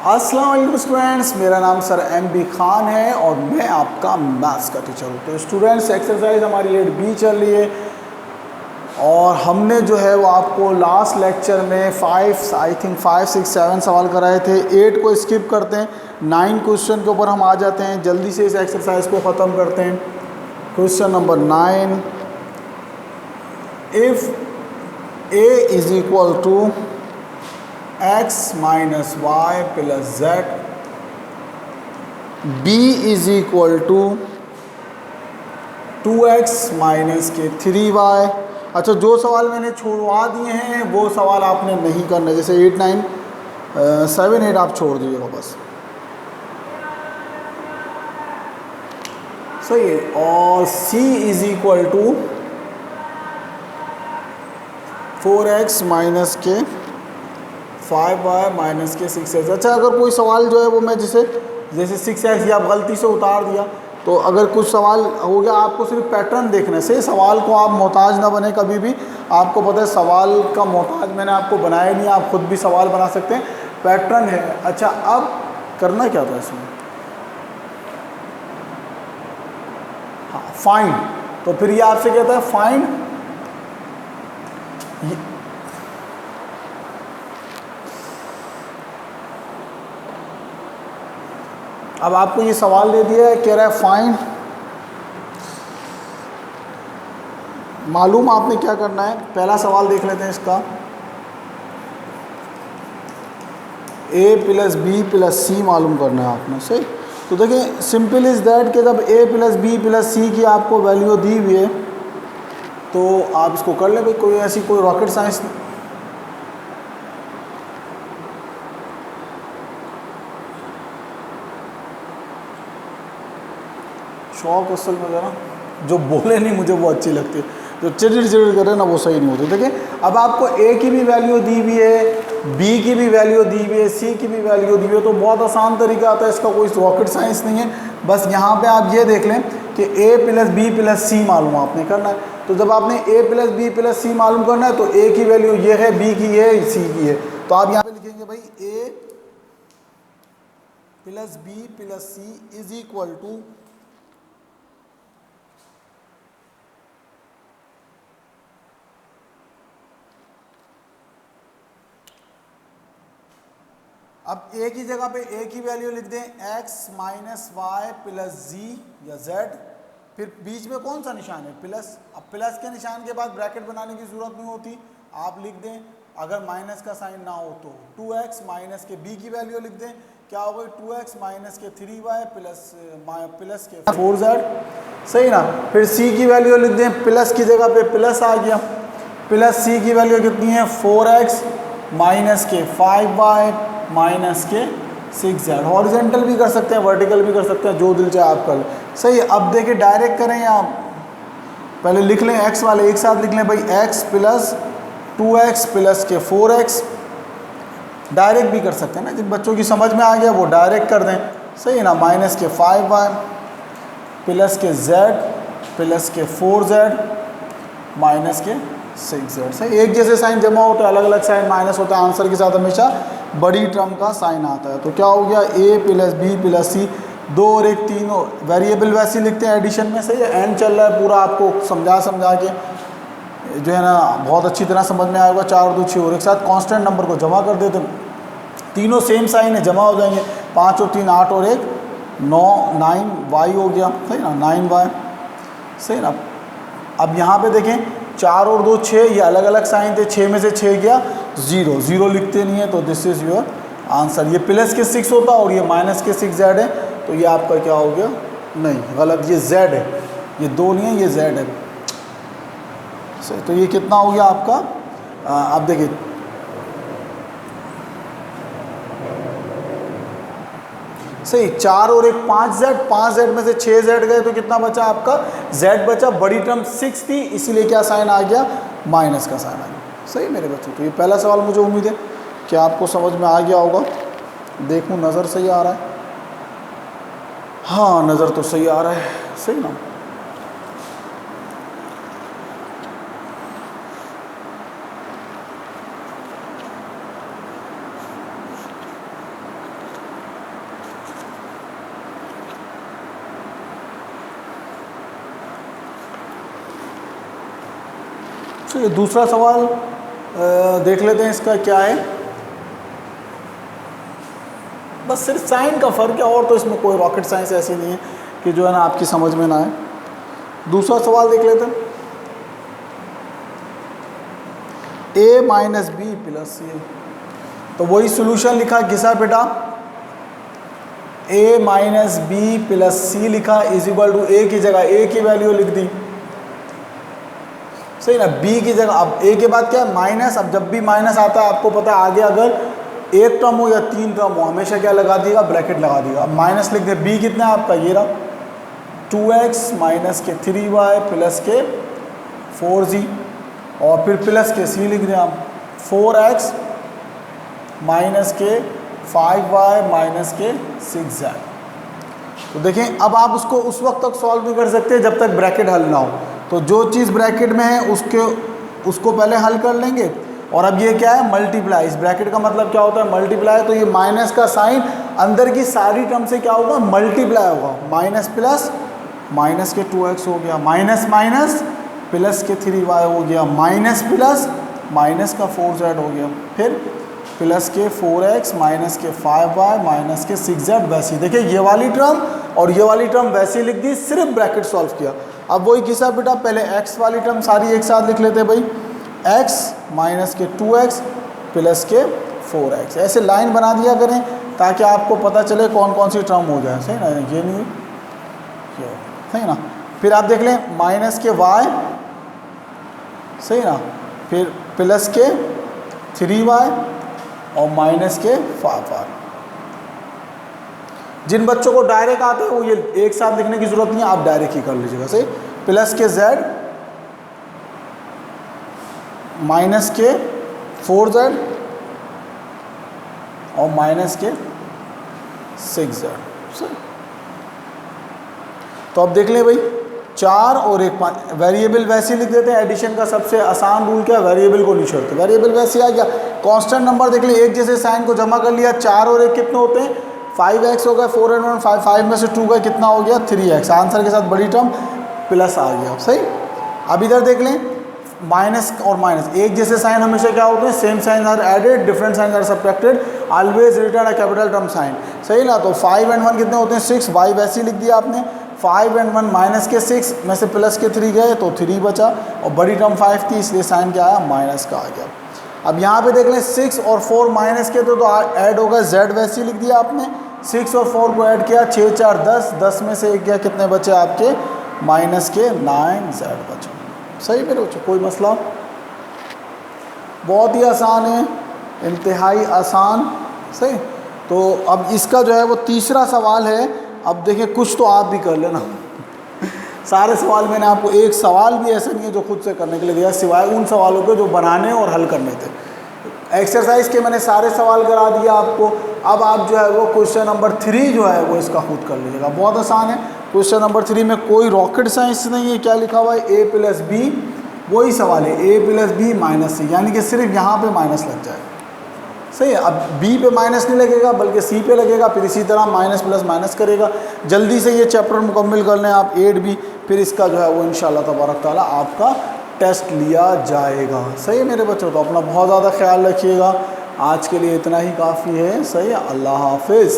अस्सलाम वालेकुम स्टूडेंट्स, मेरा नाम सर MB खान है और मैं आपका मैथ्स का टीचर हूँ। तो स्टूडेंट्स, एक्सरसाइज हमारी 8B चल रही है और हमने जो है वो आपको लास्ट लेक्चर में 5, 6, 7 सवाल कराए थे। 8 को स्किप करते हैं, 9 क्वेश्चन के ऊपर हम आ जाते हैं। जल्दी से इस एक्सरसाइज को ख़त्म करते हैं। Question number 9, if A is equal to x minus y plus z, B is equal to 2x minus के 3y। अच्छा, जो सवाल मैंने छुड़वा दिए हैं वो सवाल आपने नहीं करना, जैसे 8, 9, 7, 8 आप छोड़ दीजिएगा बस, सही है। और C is equal to 4x minus के 5y माइनस के 6x। अच्छा, अगर कोई सवाल जो है वो मैं जैसे 6x या आप गलती से उतार दिया, तो अगर कुछ सवाल हो गया, आपको सिर्फ पैटर्न देखने से, सवाल को आप मोहताज ना बने कभी भी। आपको पता है सवाल का मोहताज मैंने आपको बनाया नहीं, आप खुद भी सवाल बना सकते हैं, पैटर्न है। अच्छा, अब करना क्या था इसमें, हाँ, फाइंड। तो फिर ये आपसे कहता है फाइंड, अब आपको ये सवाल दे दिया है, कह रहा है फाइंड। मालूम आपने क्या करना है, पहला सवाल देख लेते हैं इसका। A प्लस बी प्लस सी मालूम करना है आपने, सही। तो देखिए, सिंपल इज़ दैट कि जब A प्लस बी प्लस सी की आपको वैल्यू दी हुई है तो आप इसको कर लें भाई, कोई ऐसी कोई रॉकेट साइंस नहीं। शौक असल में जरा जो बोले नहीं मुझे वो अच्छी लगती है, जो चिड़ करे ना वो सही नहीं होती। देखिए, अब आपको A की भी वैल्यू दी हुई है, B की भी वैल्यू दी हुई है, C की भी वैल्यू दी हुई है, तो बहुत आसान तरीका आता है, इसका कोई रॉकेट साइंस नहीं है। बस यहाँ पे आप ये देख लें कि A प्लस बी प्लस सी मालूम आपने करना है। तो जब आपने A प्लस बी प्लस सी मालूम करना है तो A की वैल्यू ये है, B की ये है, C की है। तो आप यहाँ पे लिखेंगे भाई A plus B plus C is equal to, अब A की जगह पे A की वैल्यू लिख दें x माइनस वाई प्लस जी या z, फिर बीच में कौन सा निशान है, प्लस। अब प्लस के निशान के बाद ब्रैकेट बनाने की ज़रूरत नहीं होती, आप लिख दें, अगर माइनस का साइन ना हो तो 2x माइनस के B की वैल्यू लिख दें, क्या हो गई 2x माइनस के 3y प्लस के 4z, सही ना। फिर C की वैल्यू लिख दें, प्लस की जगह पे प्लस आ गया, प्लस C की वैल्यू कितनी है 4x माइनस के 5y माइनस के 6z। हॉरिजेंटल भी कर सकते हैं, वर्टिकल भी कर सकते हैं, जो दिल चाहे आप कर लें, सही है। अब देखिए, डायरेक्ट करें या पहले लिख लें, x वाले एक साथ लिख लें भाई, x प्लस 2x प्लस के 4x। डायरेक्ट भी कर सकते हैं ना, जिन बच्चों की समझ में आ गया वो डायरेक्ट कर दें, सही है ना। माइनस के 5y प्लस के z प्लस के 4z माइनस के 6z, सही। एक जैसे साइन जमा होता है, अलग अलग साइन माइनस होता है, आंसर के साथ हमेशा बड़ी टर्म का साइन आता है। तो क्या हो गया, A प्लस बी प्लस सी, 2 और 1 3 वेरिएबल वैसे लिखते हैं एडिशन में, सही है। n चल रहा है पूरा, आपको समझा के जो है ना बहुत अच्छी तरह समझ में आएगा। 4 और 2 6 और एक साथ कांस्टेंट नंबर को जमा कर देते, तीनों सेम साइन है, जमा हो जाएंगे। 5 और 3 8 और 1 9, 9y हो गया, सही ना, 9y, सही ना। अब यहाँ पे देखें, 4 और 2 6, ये अलग अलग साइन थे, 6 में से 6 गया 0, 0 लिखते नहीं है, तो दिस इज़ योर आंसर। ये प्लस के 6 होता और ये माइनस के 6z है, तो ये आपका क्या हो गया, नहीं गलत, ये z है, ये 2 नहीं है, ये z है, सही। तो ये कितना हो गया आपका, आप देखिए, सही, 4 और 1 5z में से 6z गए, तो कितना बचा आपका, z बचा। बड़ी टर्म 6 थी, इसीलिए क्या साइन आ गया, माइनस का साइन आ गया, सही मेरे बच्चों। तो ये पहला सवाल, मुझे उम्मीद है कि आपको समझ में आ गया होगा। देखूं नज़र सही आ रहा है, हाँ नज़र तो सही आ रहा है, सही ना। चलिए दूसरा सवाल देख लेते हैं, इसका क्या है। बस सिर्फ साइन का फ़र्क है, और तो इसमें कोई रॉकेट साइंस ऐसी नहीं है कि जो है ना आपकी समझ में ना आए। दूसरा सवाल देख लेते हैं। a माइनस बी प्लस सी, तो वही सोल्यूशन लिखा, घिसा बेटा, a माइनस बी प्लस सी लिखा इज इक्वल टू a की जगह a की वैल्यू लिख दी, सही ना। b की जगह अब a के बाद क्या है माइनस। अब जब भी माइनस आता है आपको पता है आगे अगर एक टर्म हो या तीन टर्म हो हमेशा क्या लगा दिएगा, ब्रैकेट लगा दिएगा। अब माइनस लिख दे, b कितना है आपका, ये रहा 2x माइनस के 3y प्लस के 4z, और फिर प्लस के c लिख दें हम 4x माइनस के 5y माइनस के 6z। तो देखें अब आप उसको उस वक्त तक सॉल्व नहीं कर सकते जब तक ब्रैकेट हल ना हो। तो जो चीज़ ब्रैकेट में है उसको पहले हल कर लेंगे। और अब ये क्या है, मल्टीप्लाई। इस ब्रैकेट का मतलब क्या होता है, मल्टीप्लाई। तो ये माइनस का साइन अंदर की सारी टर्म से क्या होगा, मल्टीप्लाई होगा। माइनस प्लस माइनस के 2x हो गया, माइनस माइनस प्लस के 3y हो गया, माइनस प्लस माइनस का 4z हो गया, फिर प्लस के 4x माइनस के 5y माइनस के 6z। वैसे ही देखिए ये वाली टर्म और ये वाली टर्म वैसे ही लिख दी, सिर्फ ब्रैकेट सॉल्व किया। अब वही किसा बेटा, पहले x वाली टर्म सारी एक साथ लिख लेते हैं भाई, x माइनस के 2x प्लस के 4x। ऐसे लाइन बना दिया करें ताकि आपको पता चले कौन कौन सी टर्म हो जाए, सही ना। ये नहीं सही ना। फिर आप देख लें माइनस के y, सही ना, फिर प्लस के 3y और माइनस के 5y। जिन बच्चों को डायरेक्ट आते हैं वो ये एक साथ लिखने की जरूरत नहीं है, आप डायरेक्ट ही कर लीजिएगा, सही। प्लस के z माइनस के 4z और माइनस के 6z, सही। तो अब देख लें भाई 4 और 1 5 वेरिएबल वैसे ही लिख देते हैं। एडिशन का सबसे आसान रूल क्या है, वेरिएबल को नहीं छोड़ते। वेरिएबल वैसे आ गया, कांस्टेंट नंबर देख लें, एक जैसे साइन को जमा कर लिया। 4 और 1 कितने होते हैं, 5x हो गया, 4 and 1 5, 5 में से 2 का कितना हो गया 3x। आंसर के साथ बड़ी टर्म प्लस आ गया, सही। अब इधर देख लें माइनस और माइनस एक जैसे साइन हमेशा क्या होते हैं, same sign are added different sign are subtracted, always return a capital term sign, सही ना। तो 5 and 1 कितने होते हैं 6, y वैसे ही लिख दिया आपने। 5 and 1 माइनस के 6 में से प्लस के 3 गए तो 3 बचा, और बड़ी टर्म 5 थी इसलिए साइन क्या आया, माइनस का आ गया। अब यहाँ पे देख लें 6 और 4 माइनस के तो ऐड होगा, z वैसे ही लिख दिया आपने। 6 और 4 को ऐड किया, 6 4 10, 10 में से एक गया, कितने बचे आपके माइनस के 9z बचे, सही मेरे बच्चों। कोई मसला, बहुत ही आसान है, इंतहाई आसान, सही। तो अब इसका जो है वो तीसरा सवाल है। अब देखिए कुछ तो आप भी कर लेना सारे सवाल मैंने आपको एक सवाल भी ऐसा नहीं है जो खुद से करने के लिए दिया, सिवाय उन सवालों के जो बनाने और हल करने थे। एक्सरसाइज के मैंने सारे सवाल करा दिया आपको। अब आप जो है वो क्वेश्चन नंबर 3 जो है वो इसका खुद कर लीजिएगा, बहुत आसान है। क्वेश्चन नंबर 3 में कोई रॉकेट साइंस नहीं है। क्या लिखा हुआ है, a प्लस बी, वही सवाल है a प्लस बी माइनस सी, यानी कि सिर्फ यहाँ पे माइनस लग जाए, सही है। अब b पे माइनस नहीं लगेगा बल्कि c पे लगेगा, फिर इसी तरह माइनस प्लस माइनस करेगा। जल्दी से ये चैप्टर मुकम्मल कर लें आप 8b, फिर इसका जो है वो इंशाल्लाह तबारक ताला आपका टेस्ट लिया जाएगा, सही है मेरे बच्चों। तो अपना बहुत ज़्यादा ख्याल रखिएगा। आज के लिए इतना ही काफ़ी है, सही है। अल्लाह हाफिज़।